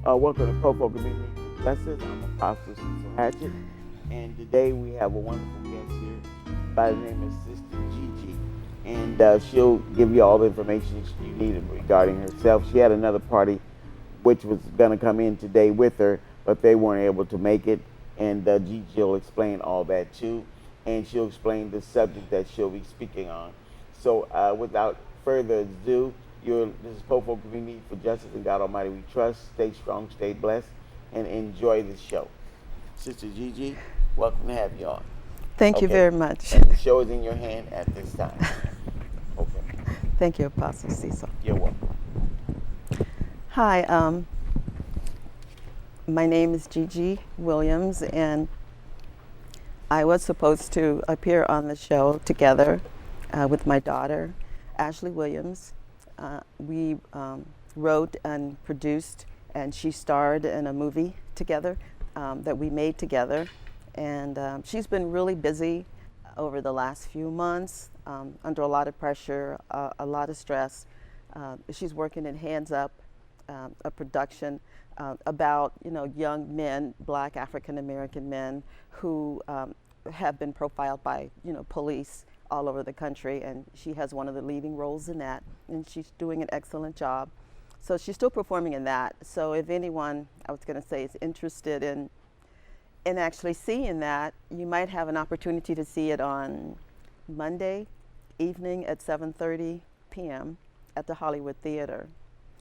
Welcome to Pro Community Justice. I'm Apostle Cecil Hatchett, and today we have a wonderful guest here by the name of Sister Gigi, and she'll give you all the information you need regarding herself. She had another party which was going to come in today with her, but they weren't able to make it, and Gigi will explain all that too, and she'll explain the subject that she'll be speaking on. So, without further ado, this is Popo Community for Justice and God Almighty we trust. Stay strong, stay blessed, and enjoy the show. Sister Gigi, welcome to have you on. Thank you Okay. very much. And the show is in your hand at this time. Okay. Thank you, Apostle Cecil. You're welcome. Hi, my name is Gigi Williams, and I was supposed to appear on the show together with my daughter, Ashley Williams. We wrote and produced, and she starred in a movie together that we made together. And she's been really busy over the last few months, under a lot of pressure, a lot of stress. She's working in Hands Up, a production about young men, Black African American men who have been profiled by police all over the country, and she has one of the leading roles in that, and she's doing an excellent job. So she's still performing in that. So if anyone, I was going to say, is interested in actually seeing that, you might have an opportunity to see it on Monday evening at 7:30 p.m. at the Hollywood Theater.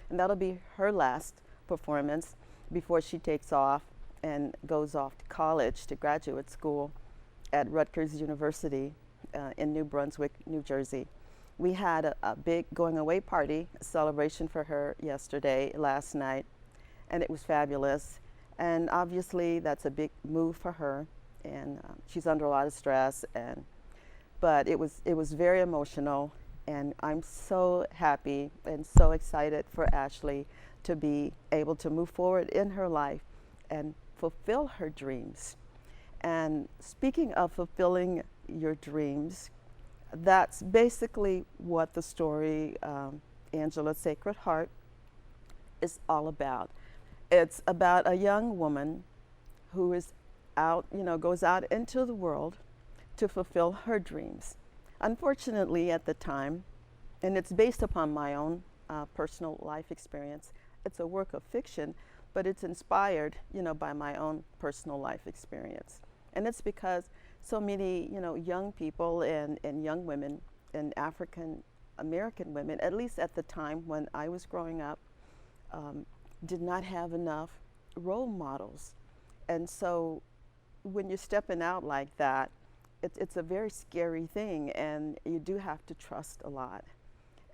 And that'll be her last performance before she takes off and goes off to college, to graduate school at Rutgers University in New Brunswick, New Jersey. We had a big going away party, a celebration for her last night, and it was fabulous. And obviously that's a big move for her, and she's under a lot of stress, but it was very emotional, and I'm so happy and so excited for Ashley to be able to move forward in her life and fulfill her dreams. And speaking of fulfilling your dreams, that's basically what the story Angela's Sacred Heart is all about. It's about a young woman who is out, goes out into the world to fulfill her dreams. Unfortunately, at the time, and it's based upon my own personal life experience, it's a work of fiction, but it's inspired, by my own personal life experience. And it's because so many, young people and young women and African American women, at least at the time when I was growing up, did not have enough role models. And so when you're stepping out like that, it's a very scary thing, and you do have to trust a lot.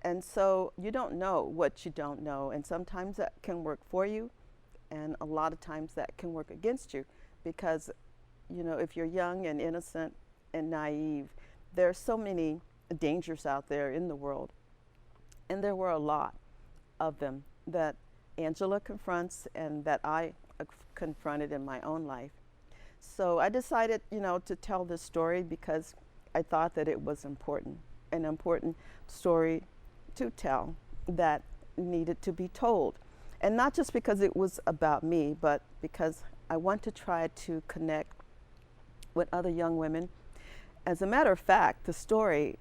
And so you don't know what you don't know, and sometimes that can work for you, and a lot of times that can work against you, because if you're young and innocent and naive, there are so many dangers out there in the world. And there were a lot of them that Angela confronts and that I confronted in my own life. So I decided, to tell this story because I thought that it was important, an important story to tell that needed to be told. And not just because it was about me, but because I want to try to connect with other young women. As a matter of fact, the story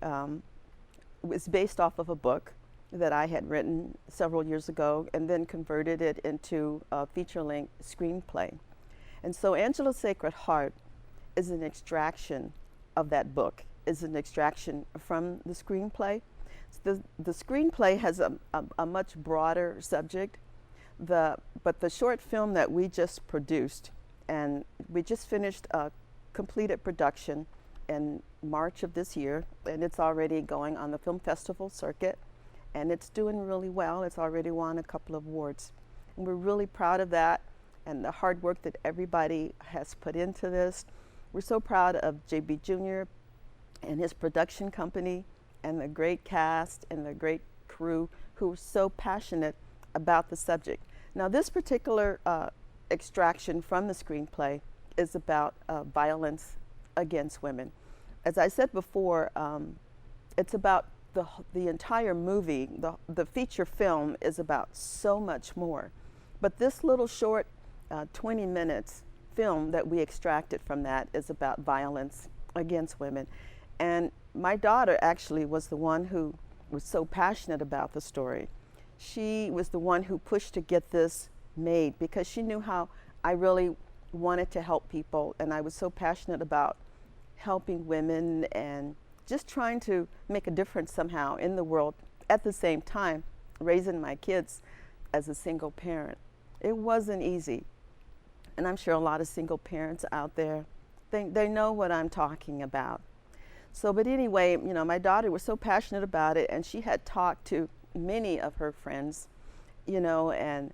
was based off of a book that I had written several years ago and then converted it into a feature-length screenplay. And so Angela's Sacred Heart is an extraction of that book, is an extraction from the screenplay. The screenplay has a much broader subject, but the short film that we just produced, and we just finished a completed production in March of this year, and it's already going on the film festival circuit, and it's doing really well. It's already won a couple of awards, and we're really proud of that and the hard work that everybody has put into this. We're so proud of JB Jr. and his production company and the great cast and the great crew who are so passionate about the subject. Now, this particular extraction from the screenplay is about violence against women. As I said before, it's about the entire movie. The feature film is about so much more, But this little short 20 minutes film that we extracted from that is about violence against women. And my daughter actually was the one who was so passionate about the story. She was the one who pushed to get this made because she knew how I really wanted to help people, and I was so passionate about helping women and just trying to make a difference somehow in the world at the same time raising my kids as a single parent. It wasn't easy, and I'm sure a lot of single parents out there, they know what I'm talking about. So, but anyway, you know, my daughter was so passionate about it, and she had talked to many of her friends, you know, and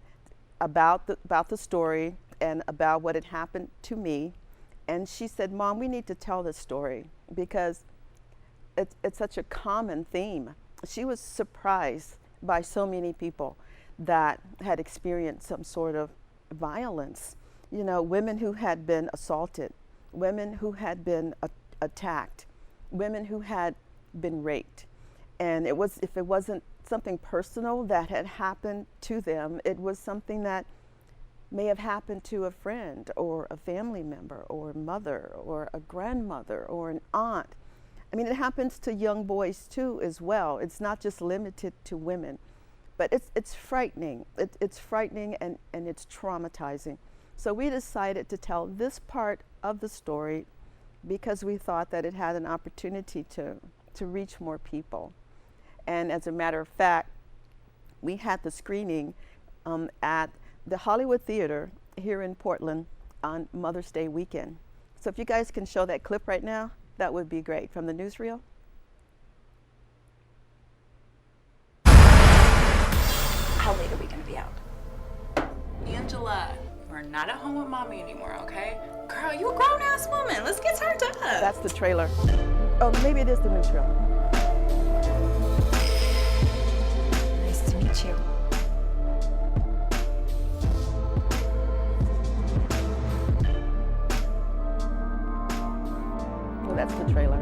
about the story and about what had happened to me. And she said, Mom, we need to tell this story because it's such a common theme. She was surprised by so many people that had experienced some sort of violence. You know, women who had been assaulted, women who had been attacked, women who had been raped. And it was, if it wasn't something personal that had happened to them, it was something that may have happened to a friend or a family member or a mother or a grandmother or an aunt. I mean, it happens to young boys too as well. It's not just limited to women, but it's frightening. It's frightening and it's traumatizing. So we decided to tell this part of the story because we thought that it had an opportunity to reach more people. And as a matter of fact, we had the screening at the Hollywood Theater here in Portland on Mother's Day weekend. So if you guys can show that clip right now, that would be great, from the newsreel. How late are we gonna be out? Angela, we're not at home with mommy anymore, okay? Girl, you a grown-ass woman. Let's get turned up. That's the trailer. Oh, maybe it is the newsreel. Nice to meet you. Well, that's the trailer.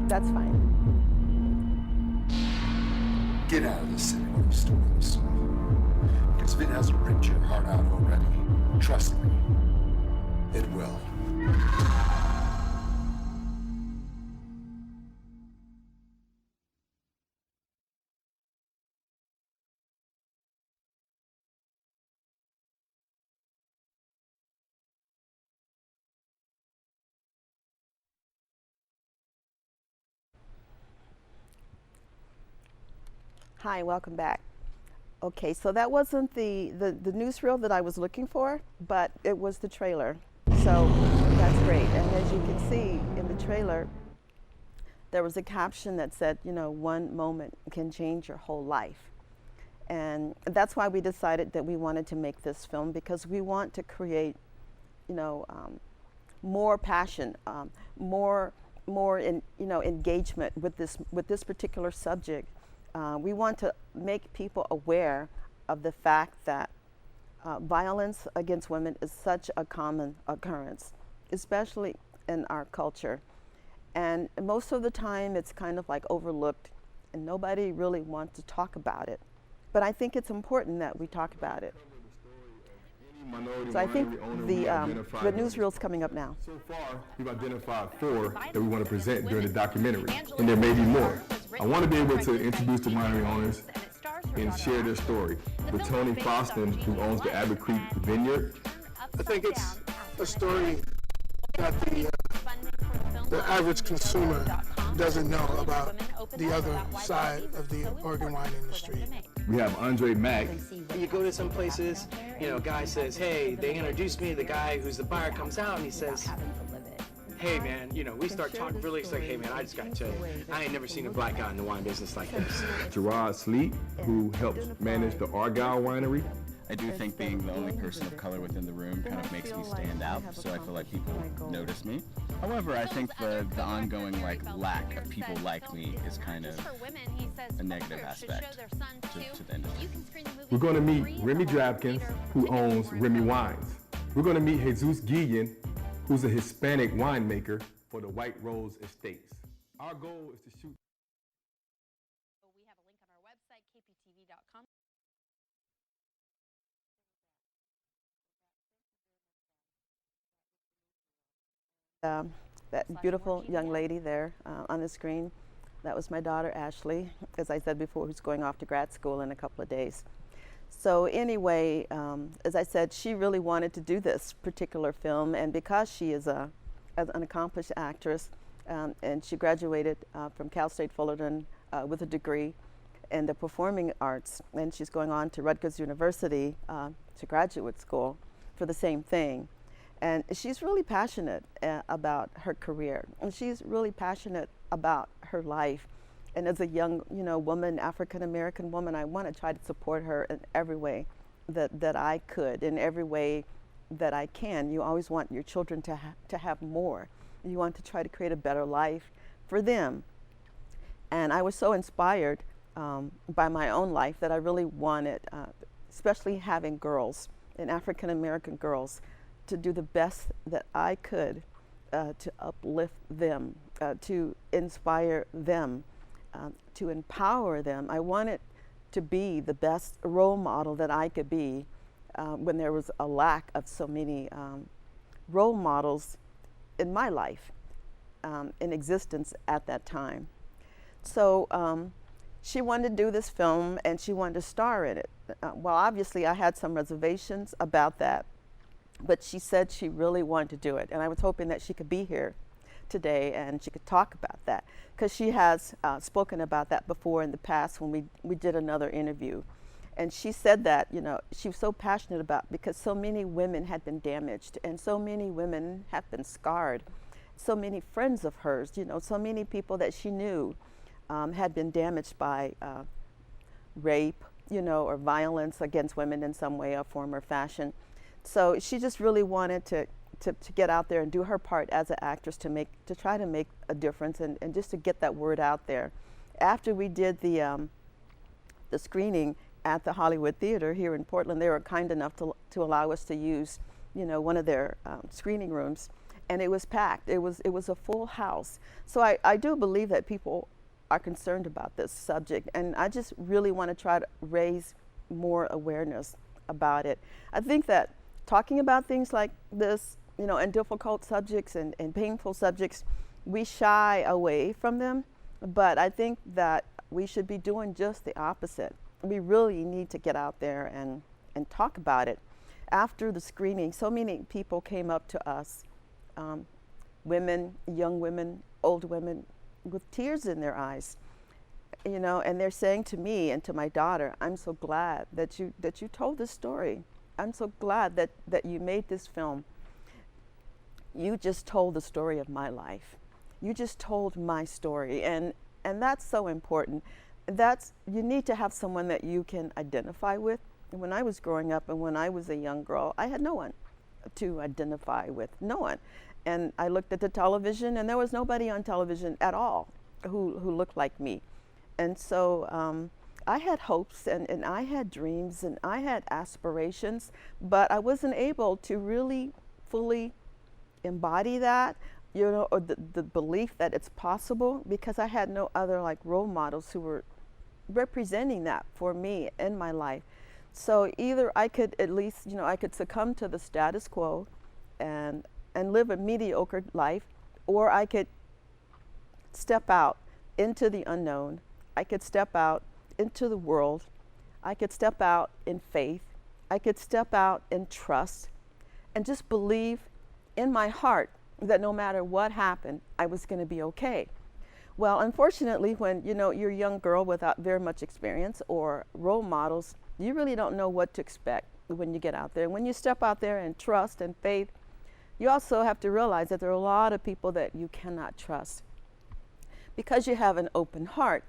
That's fine. Get out of the city with the stories. Because if it hasn't ripped your heart out already, trust me, it will. Hi, welcome back. Okay, so that wasn't the newsreel that I was looking for, but it was the trailer. So that's great. And as you can see in the trailer, there was a caption that said, you know, one moment can change your whole life. And that's why we decided that we wanted to make this film, because we want to create, you know, more passion, more engagement with this particular subject. We want to make people aware of the fact that violence against women is such a common occurrence, especially in our culture. And most of the time it's kind of like overlooked and nobody really wants to talk about it. But I think it's important that we talk about it. So I think the newsreel's coming up now. So far, we've identified 4 that we want to present during the documentary, and there may be more. I want to be able to introduce the winery owners and share their story. With Tony Foston, who owns the Abbot Creek Vineyard. I think it's a story that the average consumer doesn't know about the other side of the Oregon wine industry. We have Andre Mack. You go to some places, you know, a guy says, hey, they introduced me to the guy who's the buyer, comes out and he says, hey man, you know, we start talking really, it's like, hey man, I just gotta tell you, I ain't never seen a black guy in the wine business like this. Gerard Sleet, who helps manage the Argyle Winery. I do think being the only person of color within the room kind of makes me stand out, so I feel like people notice me. However, I think the ongoing lack of people like me is kind of a negative aspect to the industry. We're going to meet Remy Drabkins, who owns Remy Wines. We're going to meet Jesus Guillen, who's a Hispanic winemaker for the White Rose Estates. Our goal is to shoot That beautiful young lady there on the screen, that was my daughter Ashley, as I said before, who's going off to grad school in a couple of days. So anyway, as I said, she really wanted to do this particular film, and because she is an accomplished actress, and she graduated from Cal State Fullerton with a degree in the performing arts, and she's going on to Rutgers University to graduate school for the same thing. And she's really passionate about her career, and she's really passionate about her life. And as a young, woman, African American woman, I want to try to support her in every way that I could, in every way that I can. You always want your children to have more. You want to try to create a better life for them. And I was so inspired by my own life that I really wanted, especially having girls, and African American girls, to do the best that I could to uplift them, to inspire them, to empower them. I wanted to be the best role model that I could be when there was a lack of so many role models in my life, in existence at that time. So she wanted to do this film, and she wanted to star in it. Well, obviously I had some reservations about that, but she said she really wanted to do it, and I was hoping that she could be here today and she could talk about that, because she has spoken about that before in the past when we did another interview. And she said that, she was so passionate about, because so many women had been damaged, and so many women have been scarred. So many friends of hers, so many people that she knew had been damaged by rape, or violence against women in some way or form or fashion. So she just really wanted to get out there and do her part as an actress to try to make a difference, and just to get that word out there. After we did the screening at the Hollywood Theater here in Portland, they were kind enough to allow us to use, one of their screening rooms, and it was packed. It was a full house. So I do believe that people are concerned about this subject, and I just really want to try to raise more awareness about it. I think that talking about things like this, and difficult subjects and painful subjects, we shy away from them, but I think that we should be doing just the opposite. We really need to get out there and talk about it. After the screening, so many people came up to us, women, young women, old women, with tears in their eyes, and they're saying to me and to my daughter, "I'm so glad that you told this story. I'm so glad that you made this film. You just told the story of my life. You just told my story," and that's so important. You need to have someone that you can identify with. When I was growing up and when I was a young girl, I had no one to identify with, no one. And I looked at the television, and there was nobody on television at all who looked like me. And so I had hopes, and I had dreams, and I had aspirations, but I wasn't able to really fully embody that, or the belief that it's possible, because I had no other role models who were representing that for me in my life. So either I could at least, I could succumb to the status quo and live a mediocre life, or I could step out into the unknown. I could step out into the world. I could step out in faith. I could step out in trust, and just believe in my heart that no matter what happened, I was going to be okay. Well, unfortunately, when you're a young girl without very much experience or role models, you really don't know what to expect when you get out there. When you step out there in trust and faith, you also have to realize that there are a lot of people that you cannot trust. Because you have an open heart,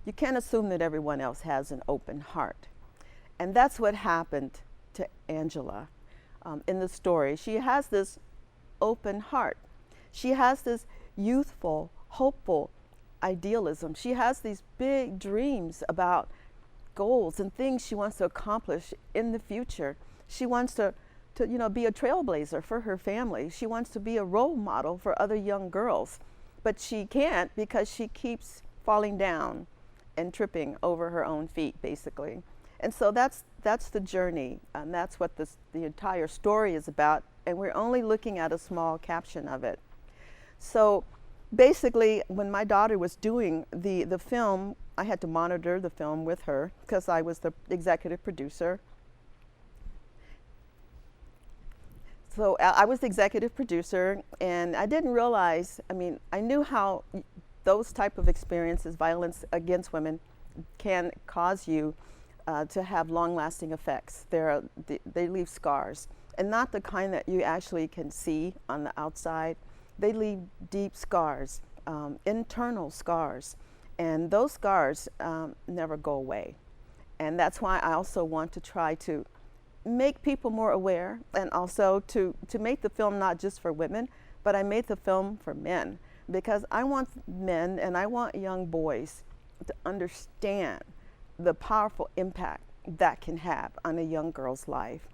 you can't assume that everyone else has an open heart. And that's what happened to Angela in the story. She has this open heart. She has this youthful, hopeful idealism. She has these big dreams about goals and things she wants to accomplish in the future. She wants to be a trailblazer for her family. She wants to be a role model for other young girls, but she can't because she keeps falling down and tripping over her own feet, basically. And so that's the journey, and that's what the entire story is about, and we're only looking at a small caption of it. So basically, when my daughter was doing the film, I had to monitor the film with her because I was the executive producer. So I was the executive producer, and I didn't realize, I mean, I knew how those type of experiences, violence against women, can cause you to have long-lasting effects. They leave scars, and not the kind that you actually can see on the outside. They leave deep scars, internal scars, and those scars never go away. And that's why I also want to try to make people more aware, and also to make the film not just for women, but I made the film for men, because I want men and I want young boys to understand the powerful impact that can have on a young girl's life.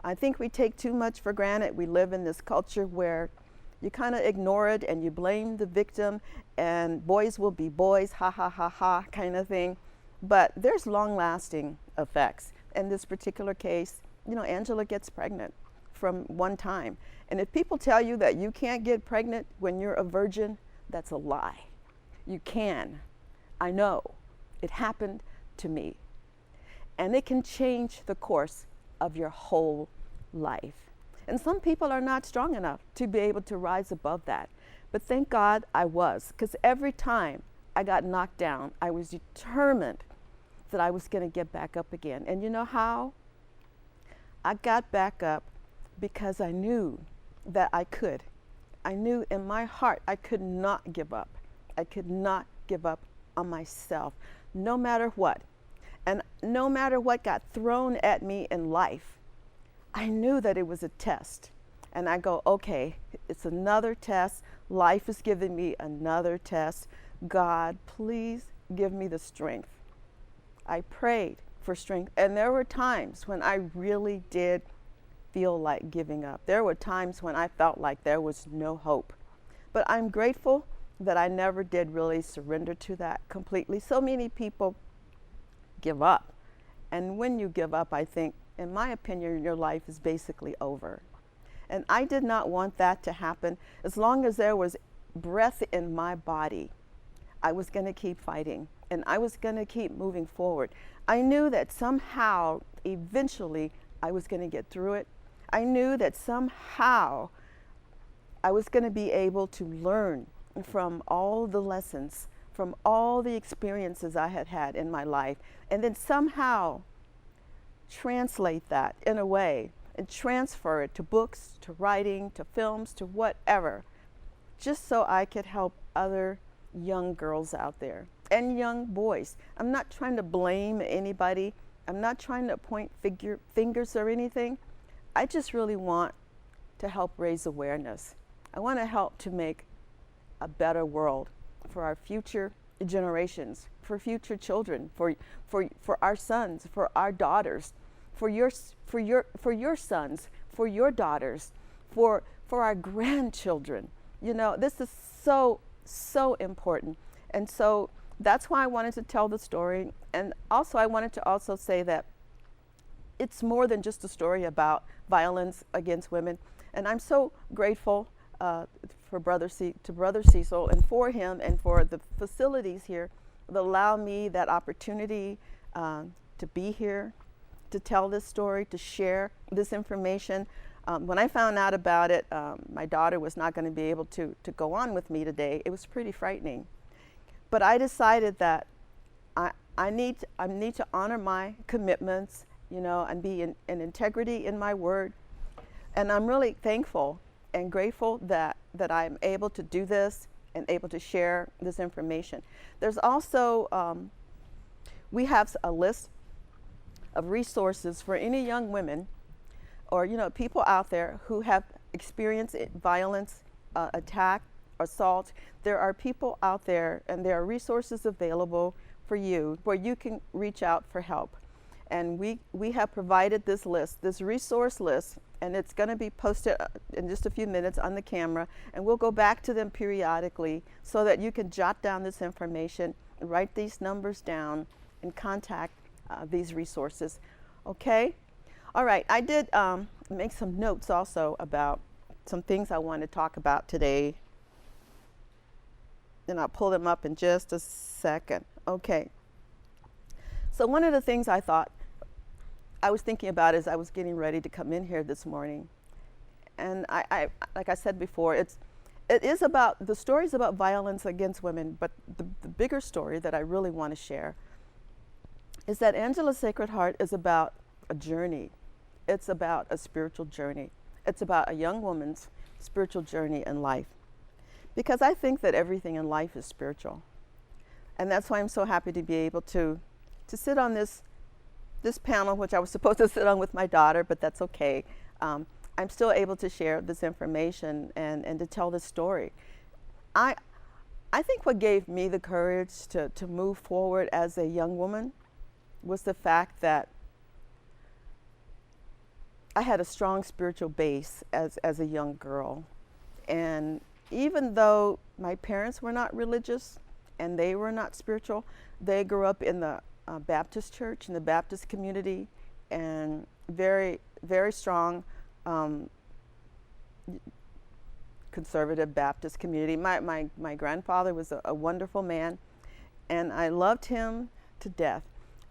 I think we take too much for granted. We live in this culture where you kind of ignore it and you blame the victim, and boys will be boys, ha ha ha ha kind of thing. But there's long-lasting effects. In this particular case, you know, Angela gets pregnant from one time. And if people tell you that you can't get pregnant when you're a virgin, that's a lie. You can. I know. It happened to me. And it can change the course of your whole life. And some people are not strong enough to be able to rise above that. But thank God I was, because every time I got knocked down, I was determined that I was going to get back up again. And you know how? I got back up because I knew that I could. I knew in my heart I could not give up. I could not give up on myself, no matter what. And no matter what got thrown at me in life, I knew that it was a test. And I go, okay, it's another test. Life is giving me another test. God, please give me the strength. I prayed for strength. And there were times when I really did feel like giving up. There were times when I felt like there was no hope. But I'm grateful that I never did really surrender to that completely. So many people give up. And when you give up, I think, in my opinion, your life is basically over. And I did not want that to happen. As long as there was breath in my body, I was going to keep fighting, and I was going to keep moving forward. I knew that somehow, eventually, I was going to get through it. I knew that somehow I was going to be able to learn from all the lessons, from all the experiences I had had in my life, and then somehow translate that in a way and transfer it to books, to writing, to films, to whatever, just so I could help other young girls out there and young boys. I'm not trying to blame anybody. I'm not trying to point fingers or anything. I just really want to help raise awareness. I want to help to make a better world for our future generations, for future children, for our sons, for our daughters, for your sons, for your daughters, for our grandchildren. You know, this is so important. And so that's why I wanted to tell the story. And also I wanted to also say that it's more than just a story about violence against women. And I'm so grateful for Brother Cecil, and for him and for the facilities here that allow me that opportunity to be here, to tell this story, to share this information. When I found out about it, my daughter was not going to be able to go on with me today. It was pretty frightening. But I decided that I need to honor my commitments, you know, and be in integrity in my word. And I'm really thankful and grateful that I'm able to do this and able to share this information. There's also, we have a list of resources for any young women or, you know, people out there who have experienced violence, attack, assault. There are people out there, and there are resources available for you where you can reach out for help. And we have provided this list, this resource list, and it's going to be posted in just a few minutes on the camera, and we'll go back to them periodically so that you can jot down this information, write these numbers down, and contact these resources. Okay? All right, I did make some notes also about some things I want to talk about today. and I'll pull them up in just a second. Okay. So one of the things I was thinking about as I was getting ready to come in here this morning, and I like I said before, the story is about violence against women, but the bigger story that I really want to share is that Angela's Sacred Heart is about a journey. It's about a spiritual journey. It's about a young woman's spiritual journey in life. Because I think that everything in life is spiritual. And that's why I'm so happy to be able to sit on this panel, which I was supposed to sit on with my daughter, but that's okay. I'm still able to share this information and to tell this story. I think what gave me the courage to move forward as a young woman was the fact that I had a strong spiritual base as a young girl. And even though my parents were not religious and they were not spiritual, they grew up in the Baptist church, in the Baptist community, and very, very strong conservative Baptist community. My grandfather was a wonderful man, and I loved him to death.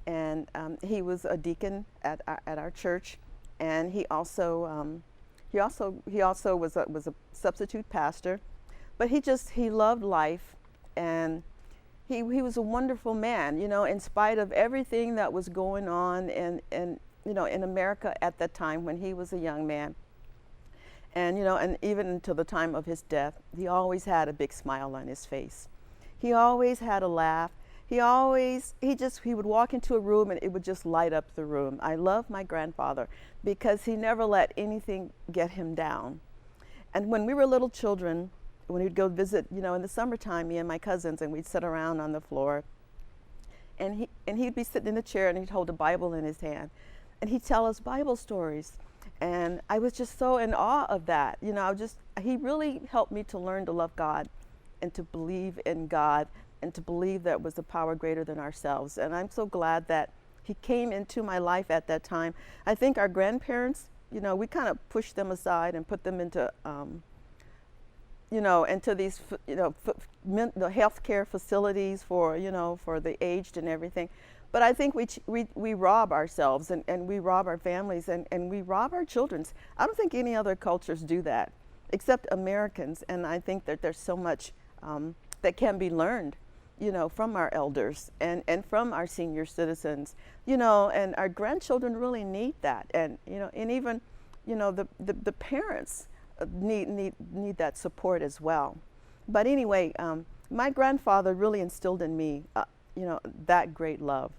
And he was a deacon at our church, and he also was a substitute pastor, but he loved life, and he was a wonderful man, in spite of everything that was going on in America at that time when he was a young man. And and even until the time of his death, he always had a big smile on his face. He always had a laugh. He would walk into a room and it would just light up the room. I love my grandfather because he never let anything get him down. And when we were little children, when we'd go visit, in the summertime, me and my cousins, and we'd sit around on the floor, and he'd be sitting in the chair and he'd hold a Bible in his hand, and he'd tell us Bible stories. And I was just so in awe of that. He really helped me to learn to love God and to believe in God and to believe that was a power greater than ourselves. And I'm so glad that he came into my life at that time. I think our grandparents, we kind of pushed them aside and put them into, into these, the healthcare facilities for the aged and everything. But I think we rob ourselves and we rob our families and we rob our children. I don't think any other cultures do that, except Americans. And I think that there's so much that can be learned, from our elders and from our senior citizens, and our grandchildren really need that. And, and even, the parents need that support as well. But anyway, my grandfather really instilled in me, that great love.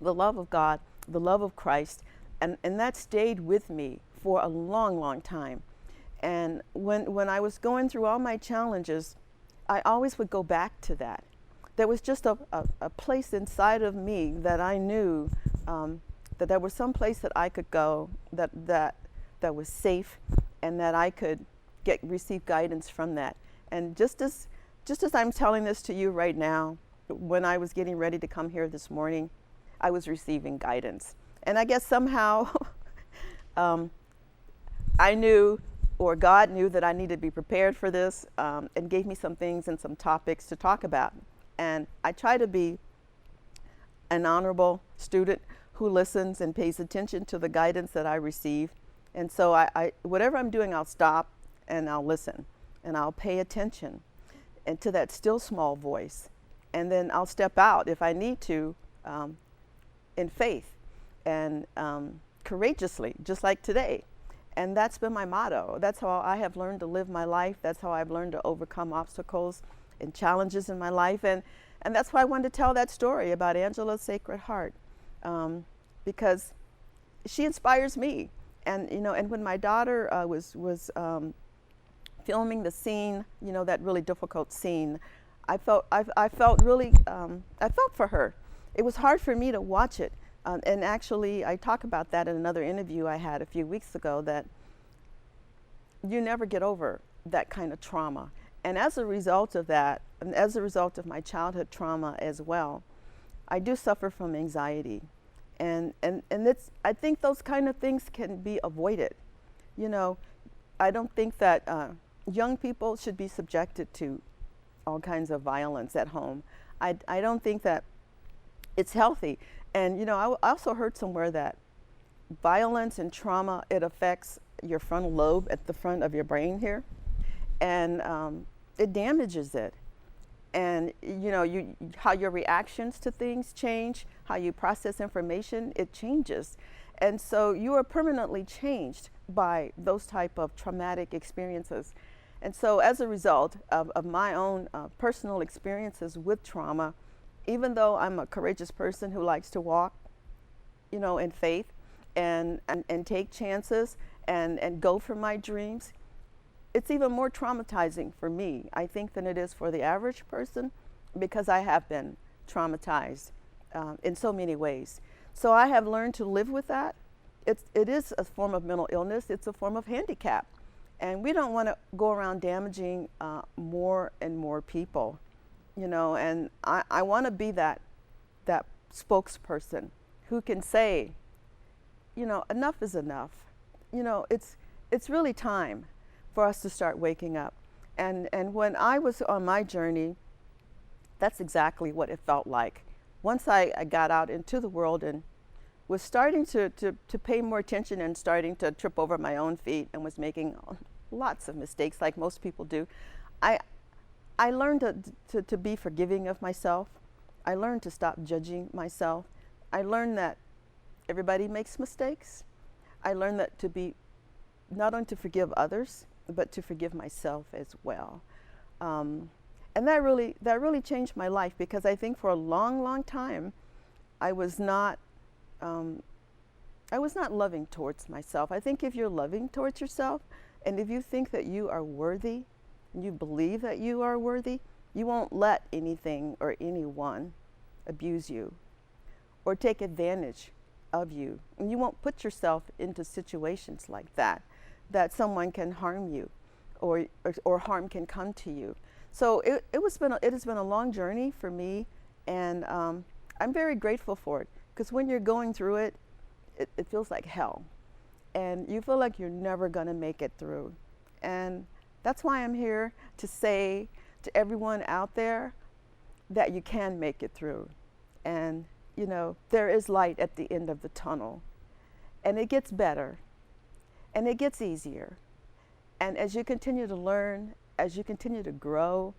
The love of God, the love of Christ, and that stayed with me for a long, long time. And when I was going through all my challenges, I always would go back to that. There was just a place inside of me that I knew that there was some place that I could go that was safe, and that I could receive guidance from that. And just as I'm telling this to you right now, when I was getting ready to come here this morning, I was receiving guidance. And I guess somehow I knew, or God knew, that I needed to be prepared for this, and gave me some things and some topics to talk about. And I try to be an honorable student who listens and pays attention to the guidance that I receive. And so I whatever I'm doing, I'll stop and I'll listen and I'll pay attention and to that still small voice. And then I'll step out if I need to, in faith and courageously, just like today. And that's been my motto. That's how I have learned to live my life. That's how I've learned to overcome obstacles and challenges in my life. And that's why I wanted to tell that story about Angela's Sacred Heart, because she inspires me. And and when my daughter was filming the scene, that really difficult scene, I felt really I felt for her. It was hard for me to watch it, and actually I talk about that in another interview I had a few weeks ago, that you never get over that kind of trauma. And as a result of that, and as a result of my childhood trauma as well, I do suffer from anxiety. And I think those kind of things can be avoided. I don't think that young people should be subjected to all kinds of violence at home. I don't think that it's healthy. And you know, I also heard somewhere that violence and trauma, it affects your frontal lobe at the front of your brain here, and it damages it. And you know, how your reactions to things change, how you process information, it changes. And so you are permanently changed by those type of traumatic experiences. And so as a result of my own personal experiences with trauma, even though I'm a courageous person who likes to walk, you know, in faith and take chances and go for my dreams, it's even more traumatizing for me, I think, than it is for the average person, because I have been traumatized in so many ways. So I have learned to live with that. It is a form of mental illness. It's a form of handicap. And we don't want to go around damaging more and more people, you know, and I want to be that spokesperson who can say, you know, enough is enough. You know, it's really time for us to start waking up. And when I was on my journey, that's exactly what it felt like. Once I got out into the world and was starting to pay more attention and starting to trip over my own feet and was making lots of mistakes like most people do, I learned to be forgiving of myself. I learned to stop judging myself. I learned that everybody makes mistakes. I learned that to be not only to forgive others, but to forgive myself as well. And that really changed my life, because I think for a long, long time, I was not loving towards myself. I think if you're loving towards yourself, and if you think that you are worthy, and you believe that you are worthy, you won't let anything or anyone abuse you or take advantage of you. And you won't put yourself into situations like that someone can harm you or harm can come to you. So it has been a long journey for me, and I'm very grateful for it, because when you're going through it, it feels like hell, and you feel like you're never going to make it through. And that's why I'm here to say to everyone out there that you can make it through. And you know, there is light at the end of the tunnel, and it gets better and it gets easier. And as you continue to learn, as you continue to grow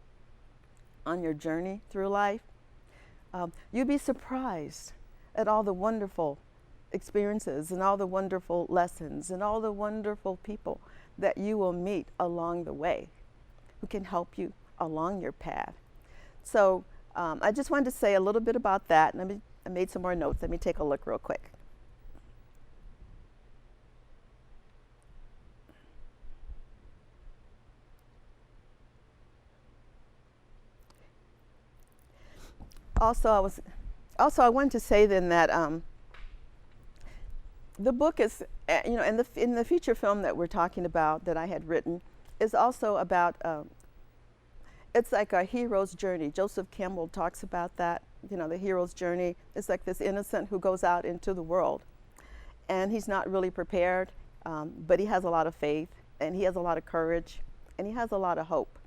on your journey through life, you'll be surprised at all the wonderful experiences and all the wonderful lessons and all the wonderful people that you will meet along the way who can help you along your path. So I just wanted to say a little bit about that, and I made some more notes. Let me take a look real quick. Also, I wanted to say then that the book is, you know, in the feature film that we're talking about that I had written, is also about, it's like a hero's journey. Joseph Campbell talks about that, you know, the hero's journey. It's like this innocent who goes out into the world, and he's not really prepared, but he has a lot of faith, and he has a lot of courage, and he has a lot of hope.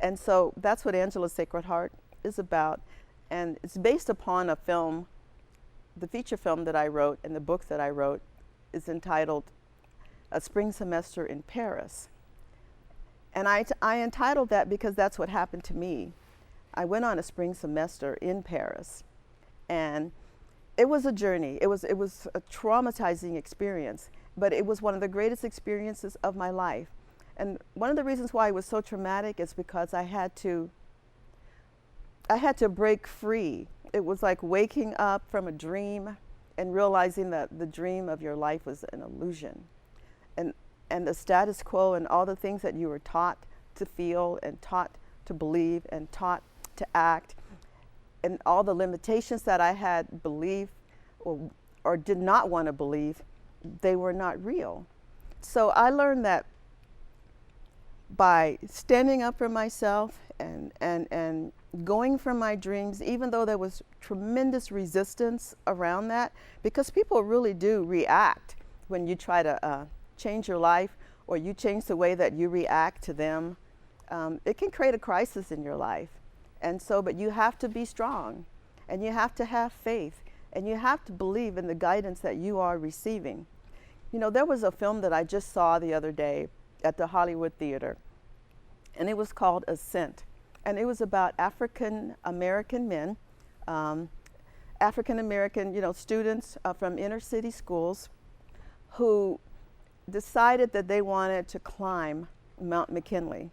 And so that's what Angela's Sacred Heart is about. And it's based upon a film, the feature film that I wrote, and the book that I wrote is entitled A Spring Semester in Paris. And I entitled that because that's what happened to me. I went on a spring semester in Paris, and it was a journey. It was a traumatizing experience, but it was one of the greatest experiences of my life. And one of the reasons why it was so traumatic is because I had to break free. It was like waking up from a dream and realizing that the dream of your life was an illusion. And the status quo and all the things that you were taught to feel and taught to believe and taught to act, and all the limitations that I had believed or did not want to believe, they were not real. So I learned that by standing up for myself and going for my dreams, even though there was tremendous resistance around that, because people really do react when you try to change your life, or you change the way that you react to them. It can create a crisis in your life. And so, but you have to be strong, and you have to have faith, and you have to believe in the guidance that you are receiving. You know, there was a film that I just saw the other day at the Hollywood Theater, and it was called Ascent. And it was about African American men, African American, you know, students from inner city schools who decided that they wanted to climb Mount McKinley.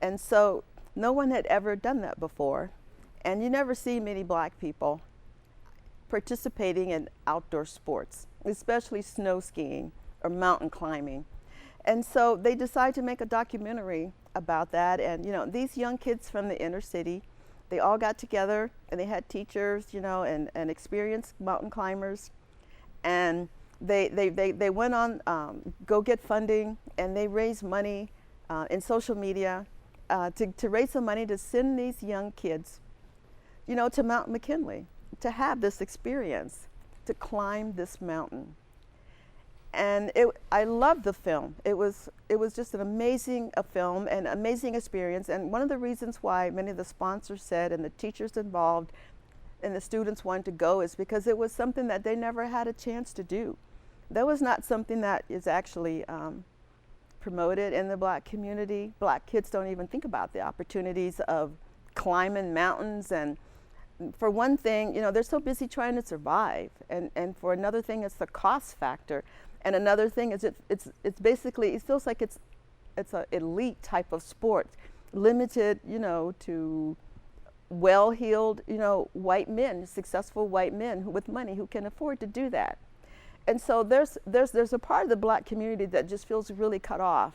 And so no one had ever done that before. And you never see many black people participating in outdoor sports, especially snow skiing or mountain climbing. And so they decided to make a documentary about that. And, you know, these young kids from the inner city, they all got together and they had teachers, you know, and experienced mountain climbers. And they went on go get funding, and they raised money in social media to raise some money to send these young kids, you know, to Mount McKinley, to have this experience, to climb this mountain. And I loved the film. It was just an amazing film, and amazing experience. And one of the reasons why many of the sponsors said, and the teachers involved, and the students wanted to go, is because it was something that they never had a chance to do. That was not something that is actually promoted in the black community. Black kids don't even think about the opportunities of climbing mountains. And for one thing, you know, they're so busy trying to survive. And for another thing, it's the cost factor. And another thing is it's basically, it feels like it's an elite type of sport, limited, you know, to well-heeled, you know, white men, successful white men with money who can afford to do that. And so there's a part of the black community that just feels really cut off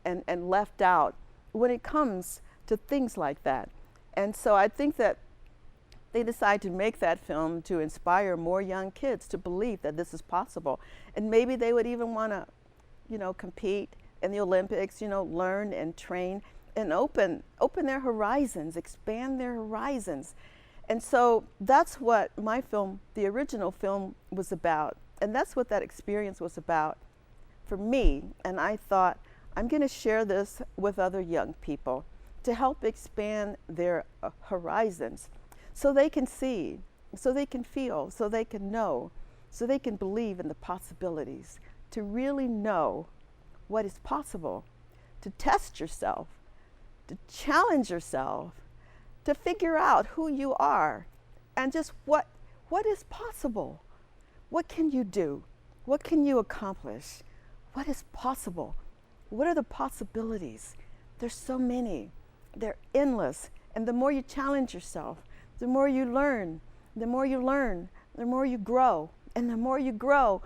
and left out when it comes to things like that. And so I think that they decided to make that film to inspire more young kids to believe that this is possible. And maybe they would even want to, you know, compete in the Olympics, you know, learn and train and open their horizons, expand their horizons. And so that's what my film, the original film, was about. And that's what that experience was about for me. And I thought, I'm going to share this with other young people to help expand their horizons, so they can see, so they can feel, so they can know, so they can believe in the possibilities, to really know what is possible, to test yourself, to challenge yourself, to figure out who you are, and just what is possible. What can you do? What can you accomplish? What is possible? What are the possibilities? There's so many. They're endless. And the more you challenge yourself, the more you learn, the more you learn, the more you grow. And the more you grow,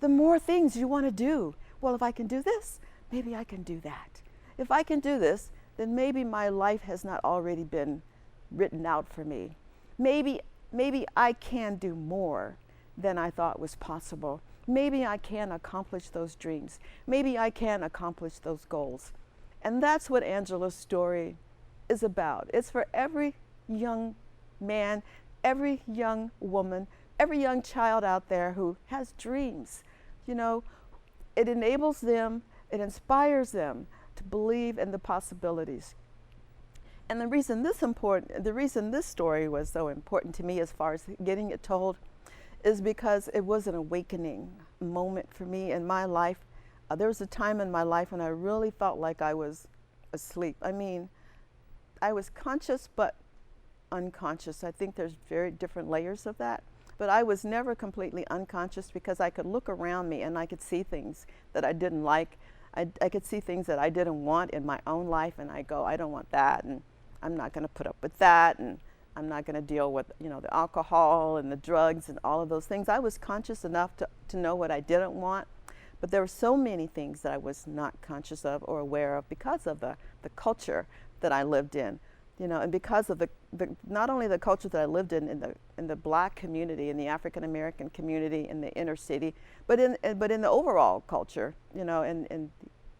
the more things you want to do. Well, if I can do this, maybe I can do that. If I can do this, then maybe my life has not already been written out for me. Maybe I can do more than I thought was possible. Maybe I can accomplish those dreams. Maybe I can accomplish those goals. And that's what Angela's story is about. It's for every young man, every young woman, every young child out there who has dreams. You know, it enables them, it inspires them to believe in the possibilities. And the reason this story was so important to me as far as getting it told is because it was an awakening moment for me in my life. There was a time in my life when I really felt like I was asleep. I mean, I was conscious but unconscious. I think there's very different layers of that. But I was never completely unconscious because I could look around me and I could see things that I didn't like. I could see things that I didn't want in my own life, and I go, I don't want that, and I'm not going to put up with that, and I'm not going to deal with, you know, the alcohol and the drugs and all of those things. I was conscious enough to know what I didn't want, but there were so many things that I was not conscious of or aware of because of the culture that I lived in, you know, and because of the not only the culture that I lived in the black community, in the African American community, in the inner city, but in the overall culture, you know, in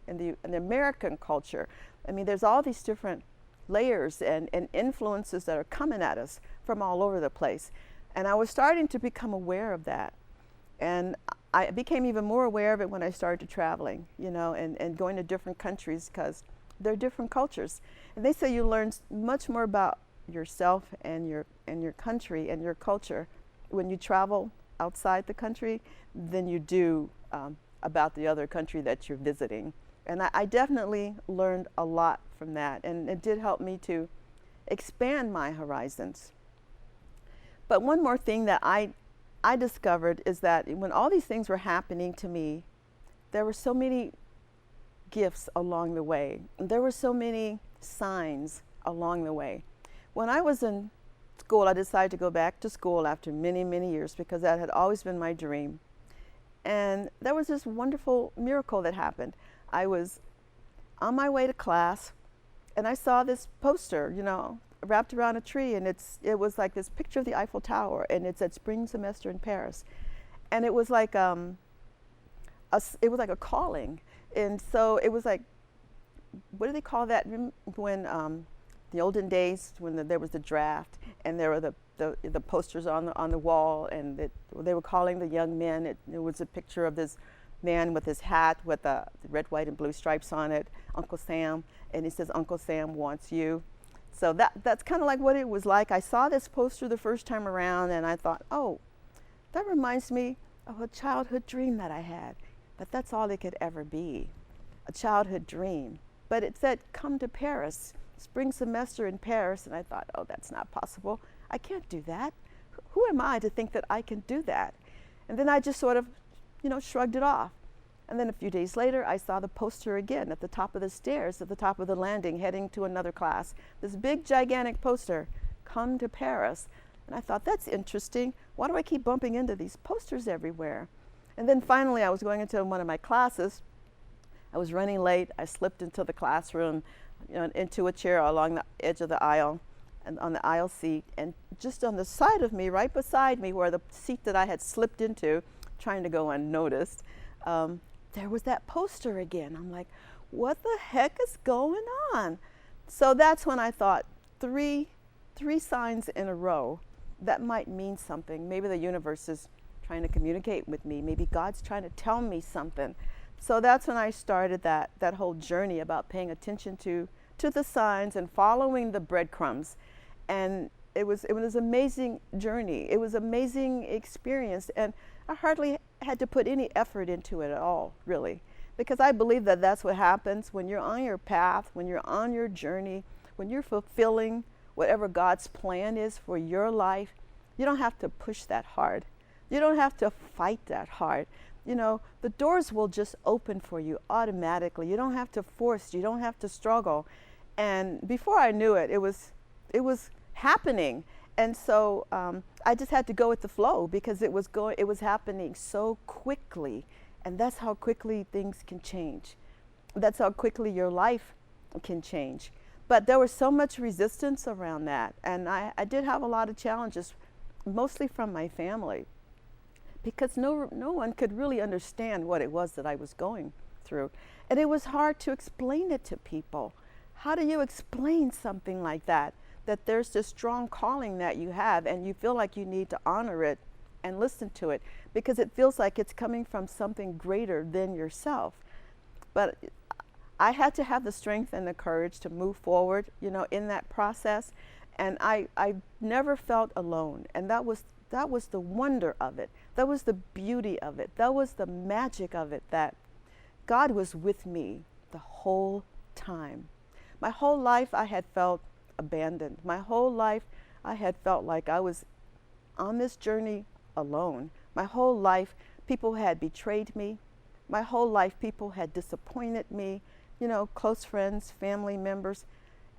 the American culture. I mean, there's all these different layers and influences that are coming at us from all over the place. And I was starting to become aware of that. And I became even more aware of it when I started traveling, you know, and going to different countries because they're different cultures. And they say you learn much more about yourself and your country and your culture when you travel outside the country than you do about the other country that you're visiting. And I definitely learned a lot from that, and it did help me to expand my horizons. But one more thing that I discovered is that when all these things were happening to me, there were so many gifts along the way. There were so many signs along the way. When I was in school, I decided to go back to school after many, many years because that had always been my dream. And there was this wonderful miracle that happened. I was on my way to class and I saw this poster, wrapped around a tree, and it was like this picture of the Eiffel Tower, and it said spring semester in Paris. And it was like a calling. And so it was like, what do they call that when the olden days when there was the draft and there were the posters on the wall, and they were calling the young men. It was a picture of this man with his hat with the red, white, and blue stripes on it, Uncle Sam, and he says, "Uncle Sam wants you." So that's kind of like what it was like. I saw this poster the first time around, and I thought, oh, that reminds me of a childhood dream that I had. But that's all it could ever be, a childhood dream. But it said, come to Paris, spring semester in Paris, and I thought, oh, that's not possible. I can't do that. Who am I to think that I can do that? And then I just sort of, shrugged it off. And then a few days later, I saw the poster again at the top of the stairs, at the top of the landing, heading to another class. This big, gigantic poster, come to Paris. And I thought, that's interesting. Why do I keep bumping into these posters everywhere? And then finally, I was going into one of my classes. I was running late. I slipped into the classroom, into a chair along the edge of the aisle, and on the aisle seat. And just on the side of me, right beside me, where the seat that I had slipped into, trying to go unnoticed, there was that poster again. I'm like, what the heck is going on? So that's when I thought, three signs in a row, that might mean something. Maybe the universe is trying to communicate with me. Maybe God's trying to tell me something. So that's when I started that whole journey about paying attention to the signs and following the breadcrumbs. And it was an amazing journey. It was an amazing experience. And I hardly had to put any effort into it at all, really. Because I believe that that's what happens when you're on your path, when you're on your journey, when you're fulfilling whatever God's plan is for your life. You don't have to push that hard. You don't have to fight that hard. The doors will just open for you automatically. You don't have to force, you don't have to struggle. And before I knew it, it was happening. And so I just had to go with the flow because it was happening so quickly. And that's how quickly things can change. That's how quickly your life can change. But there was so much resistance around that. And I did have a lot of challenges, mostly from my family, because no one could really understand what it was that I was going through. And it was hard to explain it to people. How do you explain something like that? That there's this strong calling that you have and you feel like you need to honor it and listen to it because it feels like it's coming from something greater than yourself. But I had to have the strength and the courage to move forward, in that process. And I never felt alone. And that was the wonder of it. That was the beauty of it. That was the magic of it, that God was with me the whole time. My whole life I had felt abandoned. My whole life I had felt like I was on this journey alone. My whole life people had betrayed me. My whole life people had disappointed me, close friends, family members.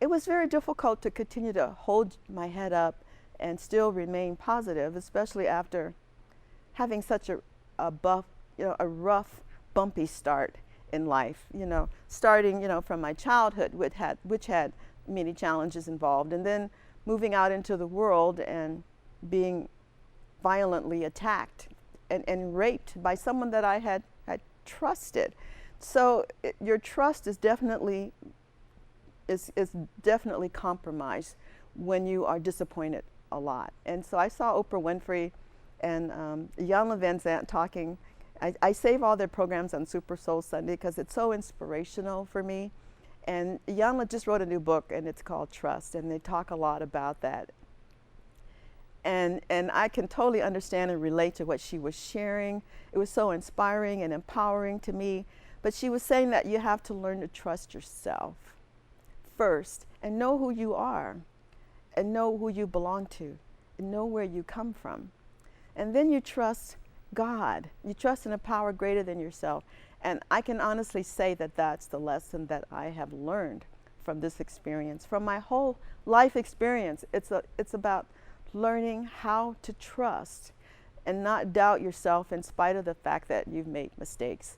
It was very difficult to continue to hold my head up and still remain positive, especially after having such a rough, bumpy start in life. Starting, from my childhood, which had many challenges involved, and then moving out into the world and being violently attacked and raped by someone that I had trusted. So your trust is definitely compromised when you are disappointed a lot. And so I saw Oprah Winfrey and Jan Van Zant talking. I save all their programs on Super Soul Sunday because it's so inspirational for me. And Iyanla just wrote a new book, and it's called Trust, and they talk a lot about that. And I can totally understand and relate to what she was sharing. It was so inspiring and empowering to me. But she was saying that you have to learn to trust yourself first and know who you are and know who you belong to and know where you come from. And then you trust God. You trust in a power greater than yourself. And I can honestly say that that's the lesson that I have learned from this experience, from my whole life experience. It's about learning how to trust and not doubt yourself in spite of the fact that you've made mistakes.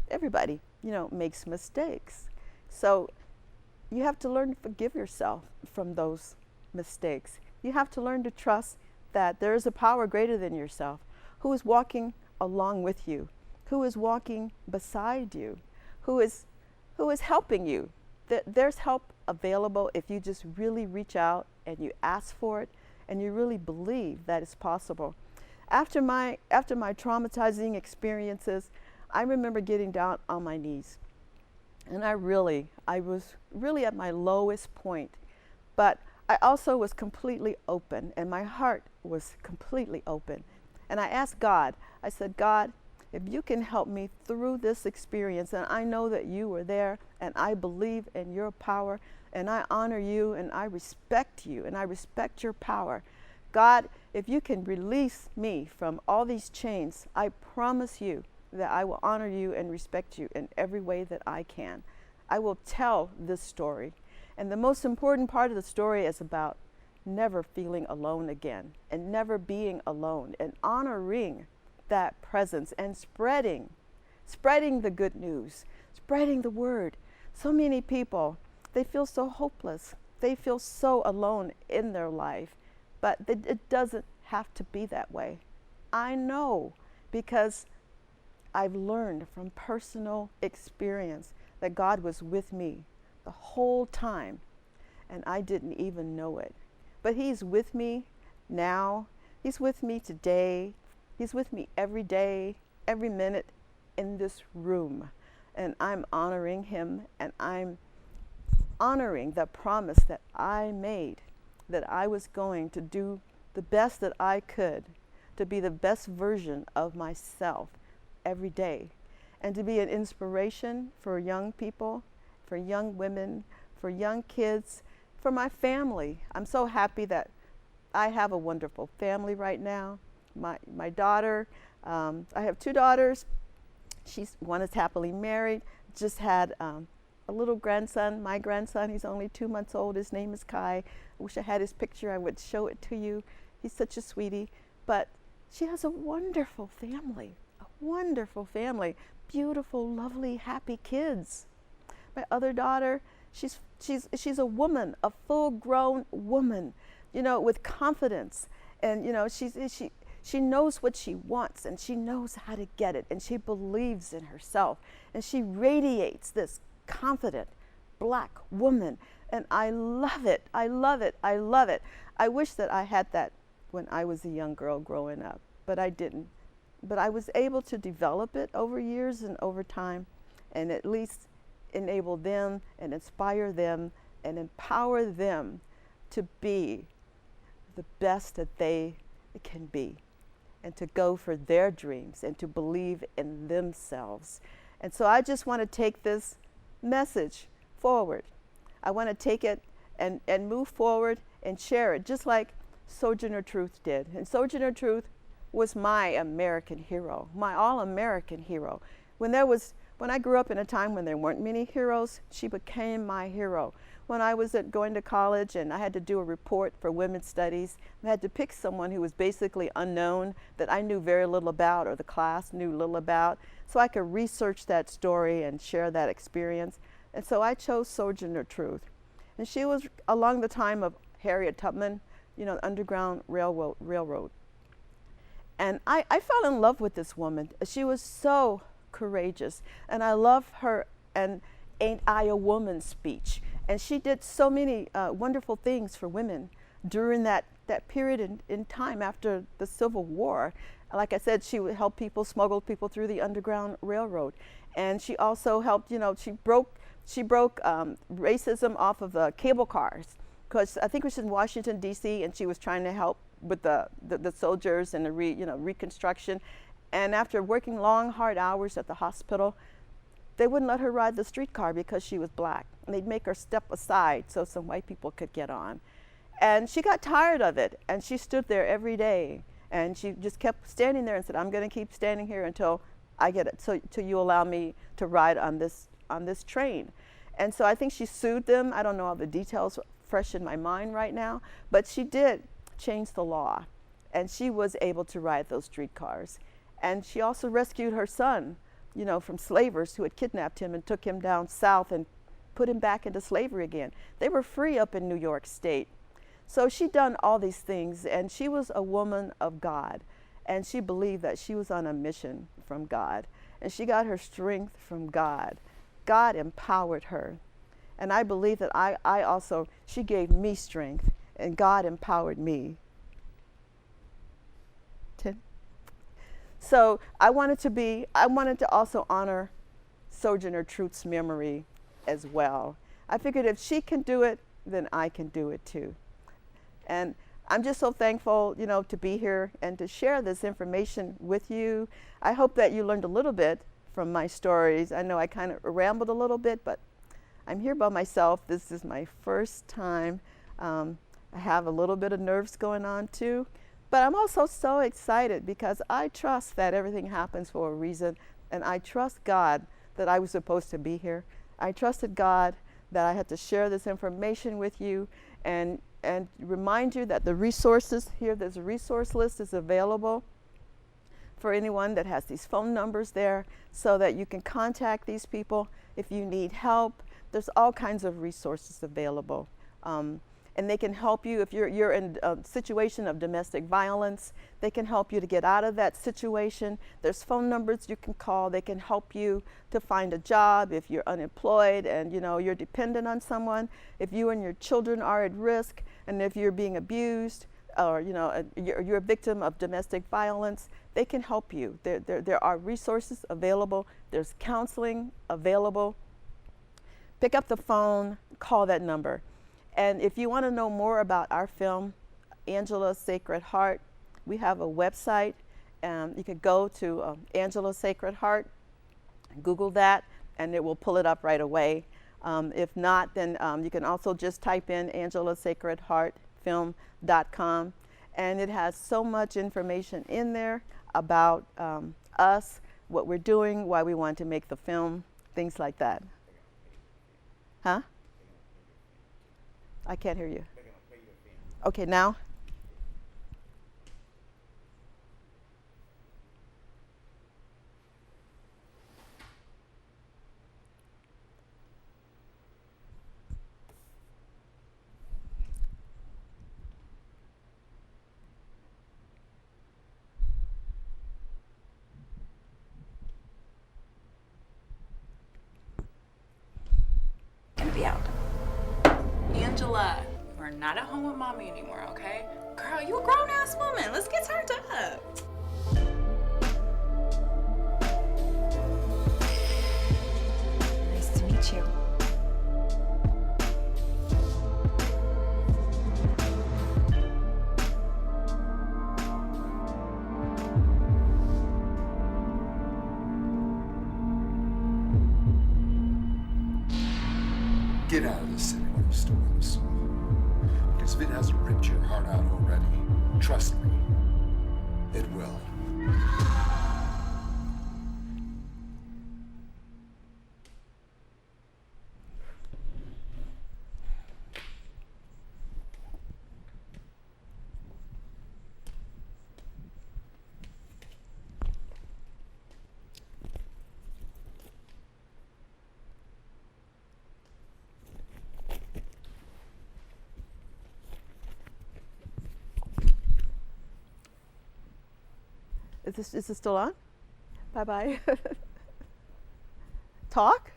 Everybody, makes mistakes. So you have to learn to forgive yourself from those mistakes. You have to learn to trust that there is a power greater than yourself who is walking along with you, who is walking beside you, who is helping you. There's help available if you just really reach out and you ask for it and you really believe that it's possible. After my traumatizing experiences, I remember getting down on my knees, and I was really at my lowest point, but I also was completely open, and my heart was completely open. And I asked God, I said, God, if you can help me through this experience, and I know that you were there, and I believe in your power, and I honor you, and I respect you, and I respect your power. God, if you can release me from all these chains, I promise you that I will honor you and respect you in every way that I can. I will tell this story. And the most important part of the story is about never feeling alone again and never being alone and honoring that presence and spreading the good news, spreading the word. So many people, they feel so hopeless. They feel so alone in their life, but it doesn't have to be that way. I know because I've learned from personal experience that God was with me the whole time, and I didn't even know it. But He's with me now. He's with me today. He's with me every day, every minute in this room. And I'm honoring Him, and I'm honoring the promise that I made, that I was going to do the best that I could to be the best version of myself every day, and to be an inspiration for young people, for young women, for young kids, for my family. I'm so happy that I have a wonderful family right now. My daughter, I have two daughters. One is happily married, just had a little grandson, my grandson. He's only 2 months old. His name is Kai. I wish I had his picture. I would show it to you. He's such a sweetie. But she has a wonderful family. Wonderful family, beautiful, lovely, happy kids. My other daughter, she's a woman, a full-grown woman, with confidence, and she knows what she wants, and she knows how to get it, and she believes in herself, and she radiates this confident Black woman, and I love it. I love it. I love it. I wish that I had that when I was a young girl growing up, but I didn't. But I was able to develop it over years and over time, and at least enable them and inspire them and empower them to be the best that they can be, and to go for their dreams and to believe in themselves. And so I just want to take this message forward. I want to take it and move forward and share it, just like Sojourner Truth did. And Sojourner Truth was my American hero, my all-American hero. When I grew up in a time when there weren't many heroes, she became my hero. When I was going to college and I had to do a report for women's studies, I had to pick someone who was basically unknown, that I knew very little about, or the class knew little about, so I could research that story and share that experience. And so I chose Sojourner Truth. And she was along the time of Harriet Tubman, the Underground Railroad. And I fell in love with this woman. She was so courageous. And I love her and Ain't I a Woman speech. And she did so many wonderful things for women during that period in time after the Civil War. Like I said, she would help people, smuggle people through the Underground Railroad. And she also helped, she broke racism off of the cable cars, because I think it was in Washington, D.C., and she was trying to help with the soldiers and the reconstruction. And after working long, hard hours at the hospital, they wouldn't let her ride the streetcar because she was black. And they'd make her step aside so some white people could get on. And she got tired of it, and she stood there every day. And she just kept standing there and said, I'm going to keep standing here until I get it, till you allow me to ride on this train. And so I think she sued them. I don't know all the details fresh in my mind right now, but she did change the law, and she was able to ride those streetcars. And she also rescued her son, from slavers who had kidnapped him and took him down south and put him back into slavery again. They were free up in New York State. So she'd done all these things, and she was a woman of God, and she believed that she was on a mission from God, and she got her strength from God. God empowered her. And I believe that she gave me strength, and God empowered me. So I wanted to also honor Sojourner Truth's memory as well. I figured if she can do it, then I can do it too. And I'm just so thankful, to be here and to share this information with you. I hope that you learned a little bit from my stories. I know I kind of rambled a little bit, but I'm here by myself. This is my first time. I have a little bit of nerves going on too, but I'm also so excited because I trust that everything happens for a reason, and I trust God that I was supposed to be here. I trusted God that I had to share this information with you and remind you that the resources here, there's a resource list is available for anyone that has these phone numbers there so that you can contact these people if you need help. There's all kinds of resources available. And they can help you if you're in a situation of domestic violence. They can help you to get out of that situation. There's phone numbers you can call. They can help you to find a job if you're unemployed and you're dependent on someone. If you and your children are at risk, and if you're being abused, or you're a victim of domestic violence, they can help you. There are resources available. There's counseling available. Pick up the phone, call that number. And if you want to know more about our film, Angela's Sacred Heart, we have a website. You could go to Angela's Sacred Heart, Google that, and it will pull it up right away. If not, then you can also just type in angelasacredheartfilm.com, and it has so much information in there about us, what we're doing, why we want to make the film, things like that. Huh? I can't hear you. Okay, now? Gonna be out. Angela, we're not at home with mommy anymore, okay? Girl, you a grown-ass woman. Let's get turned up. Nice to meet you. Get out of the city where you stolen the soul. Because if it hasn't ripped your heart out already, trust me, it will. Is this still on? Bye-bye. Talk?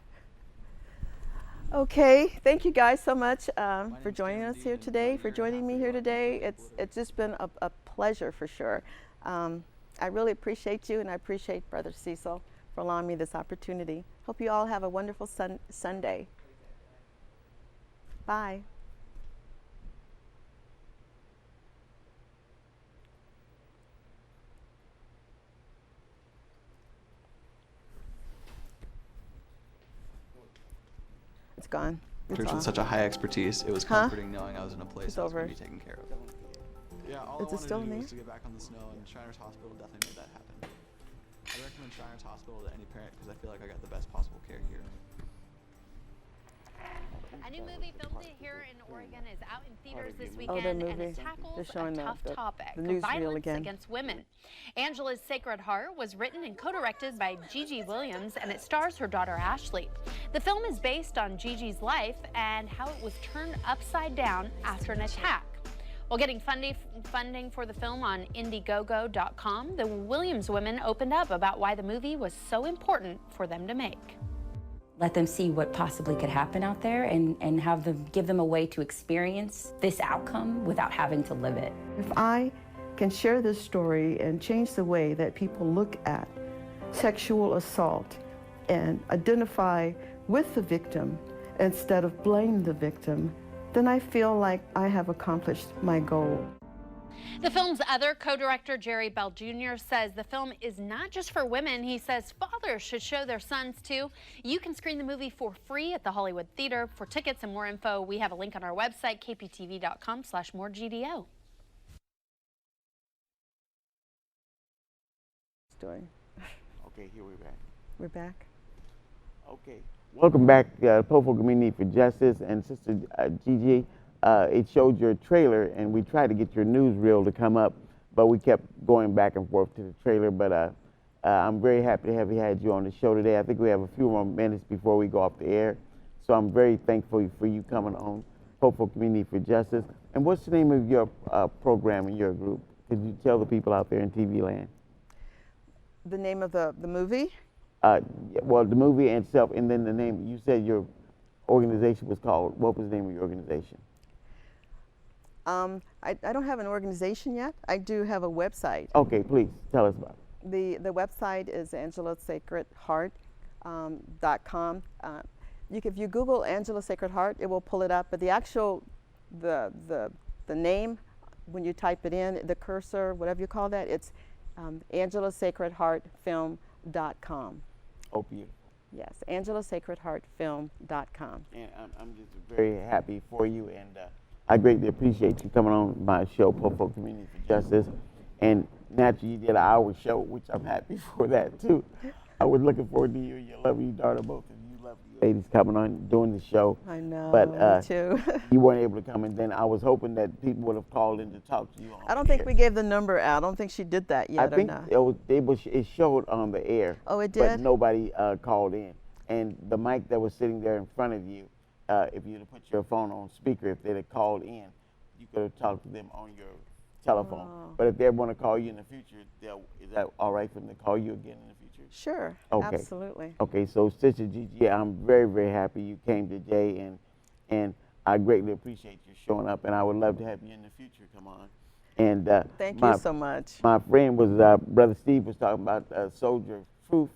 Okay, thank you guys so much for joining us here today, for joining me here today. It's just been a pleasure for sure. I really appreciate you, and I appreciate Brother Cecil for allowing me this opportunity. Hope you all have a wonderful Sunday. Bye. It's gone. It's With off. such a high expertise, it was Huh? comforting knowing I was in a place It's that was going over. to be taken care of. Yeah, all Is it I wanted still to in do there? was to get back on the snow, and Shriners Hospital definitely made that happen. I recommend Shriners Hospital to any parent because I feel like I got the best possible care here. A new movie filmed here in Oregon is out in theaters this Oh, their weekend, and movie. it tackles They're showing a tough topic, the newsreel violence again. against women. Angela's Sacred Heart was written and co-directed by Gigi Williams, and it stars her daughter Ashley. The film is based on Gigi's life and how it was turned upside down after an attack. While getting funding for the film on Indiegogo.com, the Williams women opened up about why the movie was so important for them to make. Let them see what possibly could happen out there and have them give them a way to experience this outcome without having to live it. If I can share this story and change the way that people look at sexual assault and identify with the victim instead of blame the victim, then I feel like I have accomplished my goal. The film's other co-director, Jerry Bell Jr., says the film is not just for women. He says fathers should show their sons too. You can screen the movie for free at the Hollywood Theater. For tickets and more info, we have a link on our website, kptv.com/moregdo. Story. Okay, here we're back. We're back. Okay. Welcome back, Popo Community for Justice and Sister Gigi. It showed your trailer, and we tried to get your newsreel to come up, but we kept going back and forth to the trailer. But I'm very happy to have had you on the show today. I think we have a few more minutes before we go off the air, so I'm very thankful for you coming on Popo Community for Justice. And what's the name of your program and your group? Could you tell the people out there in TV land? The name of the movie? Well, the movie itself, and then the name. You said your organization was called. What was the name of your organization? I don't have an organization yet. I do have a website. Okay, please tell us about it. The website is angelasacredheart.com. If you Google Angela Sacred Heart, it will pull it up. But the actual the name, when you type it in, the cursor, whatever you call that, it's angelasacredheartfilm.com. Oh, beautiful. Yes, angelasacredheartfilm.com. And I'm just very happy for you, and I greatly appreciate you coming on my show, Popo Community for Justice. And naturally, you did an hour show, which I'm happy for that too. I was looking forward to you and your lovely daughter, both of you lovely ladies, coming on doing the show. I know, but me too. You weren't able to come, and then I was hoping that people would have called in to talk to you. I don't think we gave the number out. I don't think she did that yet. I think or not. it showed on the air. Oh, it But did? nobody called in. And the mic that was sitting there in front of you, if you'd have put your phone on speaker, if they'd have called in, you could have talked to them on your telephone. Oh. But if they want to call you in the future, is that all right for them to call you again in the future? Sure, Okay. absolutely. Okay, so Sister Gigi, I'm very, very happy you came today, and I greatly appreciate you showing up, and I would love to have you in the future come on. And Thank you so much. My friend was, Brother Steve was talking about Soldier of Truth.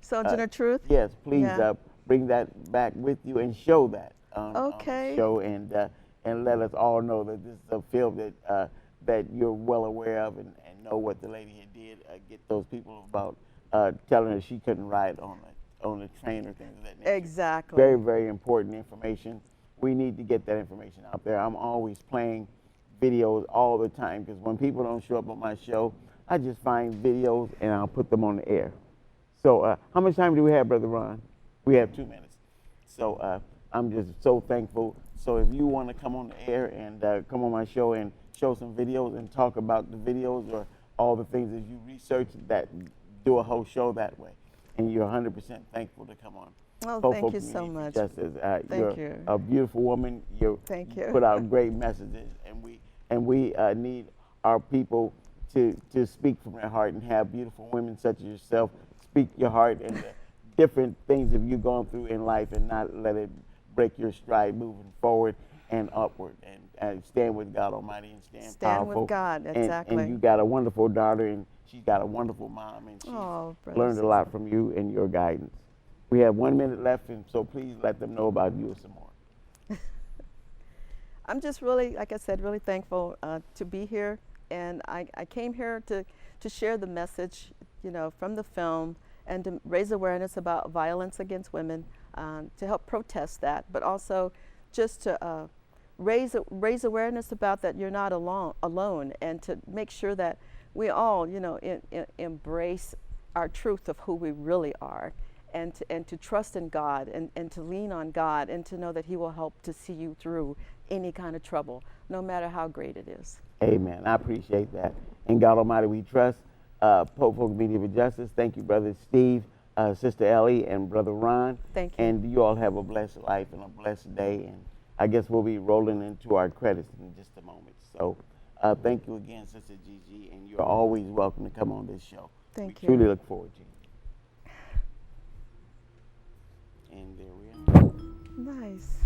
Soldier of Truth? Yes, please Yeah. bring that back with you and show that on the Okay. show, and let us all know that this is a film that you're well aware of, and know what the lady had did. Get those people about telling her she couldn't ride on a train or things of that nature. Exactly. Very, very important information. We need to get that information out there. I'm always playing videos all the time, because when people don't show up on my show, I just find videos and I'll put them on the air. So how much time do we have, Brother Ron? We have 2 minutes. So I'm just so thankful. So if you want to come on the air and come on my show and show some videos and talk about the videos or all the things that you research, that do a whole show that way. And you're 100% thankful to come on. Oh, Popo thank you so Community much. Justice. Thank You're you. a beautiful woman. Thank You you. put out great messages, and we need our people to speak from their heart and have beautiful women such as yourself speak your heart and the different things that you've gone through in life, and not let it break your stride moving forward and upward, and stand with God Almighty and stand powerful. With God, exactly. And you got a wonderful daughter, and she's got a wonderful mom, and she's Brother learned a Cecil. lot from you and your guidance. We have 1 minute left, and so please let them know about you some more. I'm just really, like I said, really thankful to be here. And I came here to share the message, from the film and to raise awareness about violence against women, to help protest that, but also just to raise awareness about that you're not alone, and to make sure that we all, embrace our truth of who we really are, and to trust in God, and to lean on God, and to know that He will help to see you through any kind of trouble, no matter how great it is. Amen. I appreciate that. In God Almighty we trust. Pope Folk Media for Justice. Thank you, Brother Steve, Sister Ellie, and Brother Ron. Thank you. And you all have a blessed life and a blessed day. And I guess we'll be rolling into our credits in just a moment. So thank you again, Sister Gigi, and you're always welcome to come on this show. Thank we you. Truly look forward to it. And there we are. Nice.